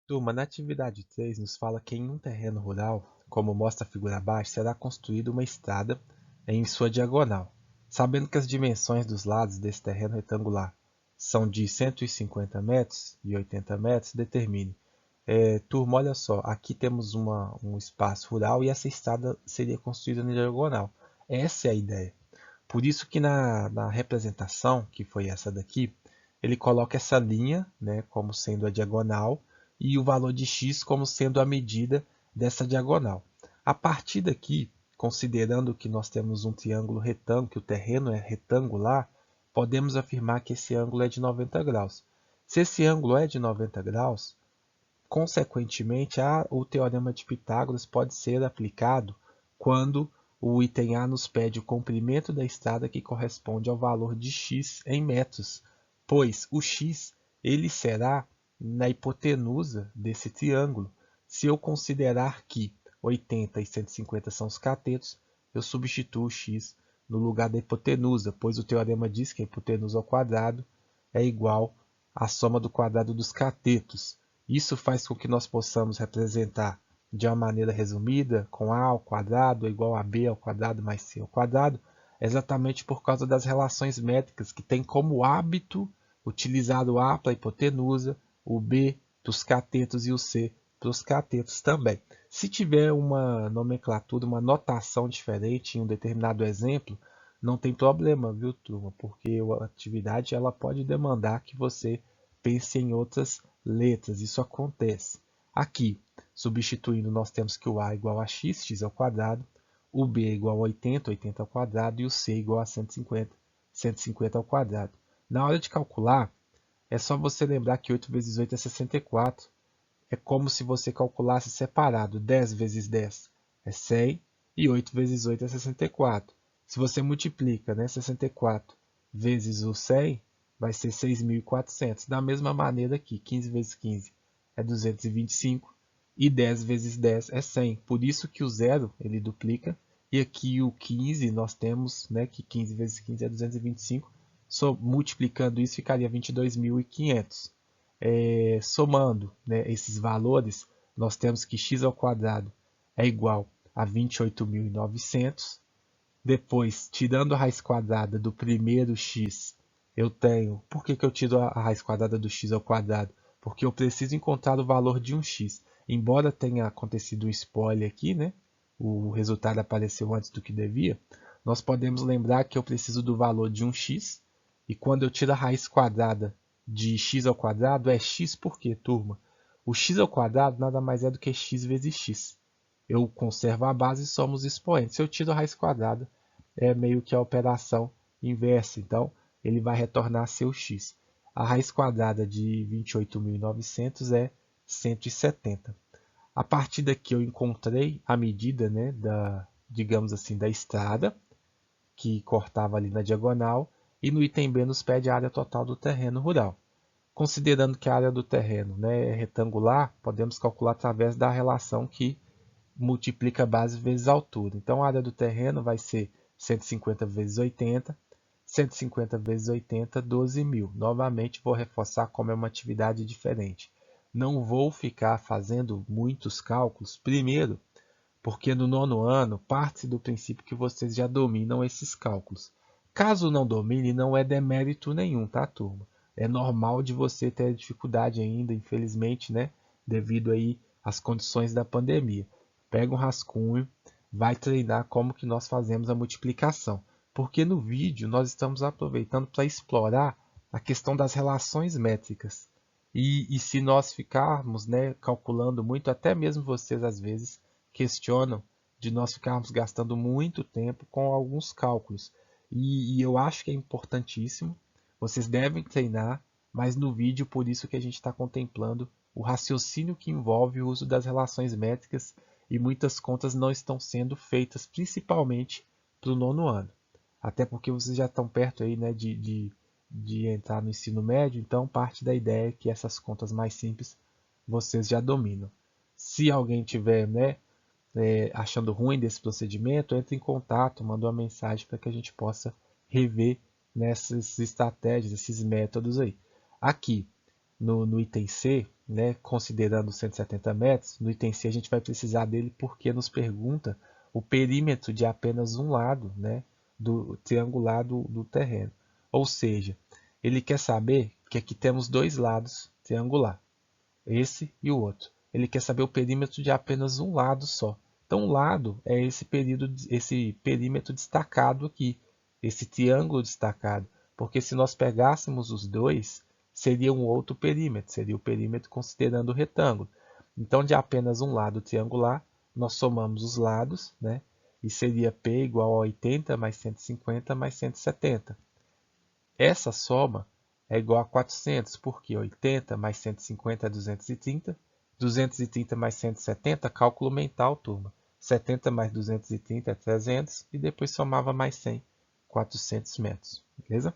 Turma, na atividade 3 nos fala que em um terreno rural, como mostra a figura abaixo, será construída uma estrada em sua diagonal. Sabendo que as dimensões dos lados desse terreno retangular são de 150 metros e 80 metros, determine. Turma, olha só, aqui temos um espaço rural e essa estrada seria construída na diagonal. Essa é a ideia. Por isso que na representação, que foi essa daqui, ele coloca essa linha, né, como sendo a diagonal e o valor de x como sendo a medida dessa diagonal. A partir daqui, considerando que nós temos um triângulo retângulo, que o terreno é retangular, podemos afirmar que esse ângulo é de 90 graus. Se esse ângulo é de 90 graus, consequentemente, o teorema de Pitágoras pode ser aplicado quando o item A nos pede o comprimento da estrada que corresponde ao valor de x em metros, pois o x ele será na hipotenusa desse triângulo. Se eu considerar que 80 e 150 são os catetos, eu substituo o x no lugar da hipotenusa, pois o teorema diz que a hipotenusa ao quadrado é igual à soma do quadrado dos catetos. Isso faz com que nós possamos representar de uma maneira resumida, com a ao quadrado é igual a b ao quadrado mais c ao quadrado, exatamente por causa das relações métricas que tem como hábito utilizar o a para a hipotenusa, o b para os catetos e o c para os catetos também. Se tiver uma nomenclatura, uma notação diferente em um determinado exemplo, não tem problema, viu, turma? Porque a atividade ela pode demandar que você pense em outras letras. Isso acontece. Aqui, substituindo, nós temos que o a é igual a x, x ao quadrado, o b é igual a 80, 80 ao quadrado, e o c é igual a 150, 150 ao quadrado. Na hora de calcular, é só você lembrar que 8 vezes 8 é 64. É como se você calculasse separado. 10 vezes 10 é 100 e 8 vezes 8 é 64. Se você multiplica, né, 64 vezes o 100, vai ser 6.400. Da mesma maneira aqui, 15 vezes 15 é 225 e 10 vezes 10 é 100. Por isso que o zero ele duplica. E aqui o 15 nós temos, né, que 15 vezes 15 é 225. Multiplicando isso ficaria 22.500. Somando, né, esses valores, nós temos que x ao quadrado é igual a 28.900. Depois, tirando a raiz quadrada do primeiro x, eu tenho... Por que eu tiro a raiz quadrada do x ao quadrado? Porque eu preciso encontrar o valor de um x. Embora tenha acontecido um spoiler aqui, né? O resultado apareceu antes do que devia. Nós podemos lembrar que eu preciso do valor de um x. E quando eu tiro a raiz quadrada de x ao quadrado, é x por quê, turma? O x ao quadrado nada mais é do que x vezes x. Eu conservo a base e somos expoentes. Se eu tiro a raiz quadrada, é meio que a operação inversa. Então, ele vai retornar seu x. A raiz quadrada de 28.900 é 170. A partir daqui eu encontrei a medida, né, digamos assim, da estrada, que cortava ali na diagonal, e no item B nos pede a área total do terreno rural. Considerando que a área do terreno, né, é retangular, podemos calcular através da relação que multiplica a base vezes a altura. Então, a área do terreno vai ser 150 vezes 80, 150 vezes 80, 12.000. Novamente, vou reforçar como é uma atividade diferente. Não vou ficar fazendo muitos cálculos. Primeiro, porque no nono ano parte do princípio que vocês já dominam esses cálculos. Caso não domine, não é demérito nenhum, tá, turma? É normal de você ter dificuldade ainda, infelizmente, né? Devido aí às condições da pandemia. Pega um rascunho, vai treinar como que nós fazemos a multiplicação. Porque no vídeo nós estamos aproveitando para explorar a questão das relações métricas. E se nós ficarmos, né, calculando muito, até mesmo vocês às vezes questionam de nós ficarmos gastando muito tempo com alguns cálculos. E eu acho que é importantíssimo, vocês devem treinar, mas no vídeo por isso que a gente está contemplando o raciocínio que envolve o uso das relações métricas e muitas contas não estão sendo feitas principalmente para o nono ano. Até porque vocês já estão perto aí, né, de entrar no ensino médio, então parte da ideia é que essas contas mais simples vocês já dominam. Se alguém tiver, né, achando ruim desse procedimento, entre em contato, manda uma mensagem para que a gente possa rever nessas estratégias, esses métodos aí. Aqui, no item C, né, considerando 170 metros, no item C a gente vai precisar dele porque nos pergunta o perímetro de apenas um lado, né, do triangular do terreno. Ou seja, ele quer saber que aqui temos dois lados triangular, esse e o outro. Ele quer saber o perímetro de apenas um lado só. Então, um lado é esse perímetro destacado aqui, esse triângulo destacado. Porque se nós pegássemos os dois, seria um outro perímetro, seria o perímetro considerando o retângulo. Então, de apenas um lado triangular, nós somamos os lados, né? E seria P igual a 80 mais 150 mais 170. Essa soma é igual a 400, porque 80 mais 150 é 230, 230 mais 170, cálculo mental, turma. 70 mais 230 é 300 e depois somava mais 100, 400 metros, beleza?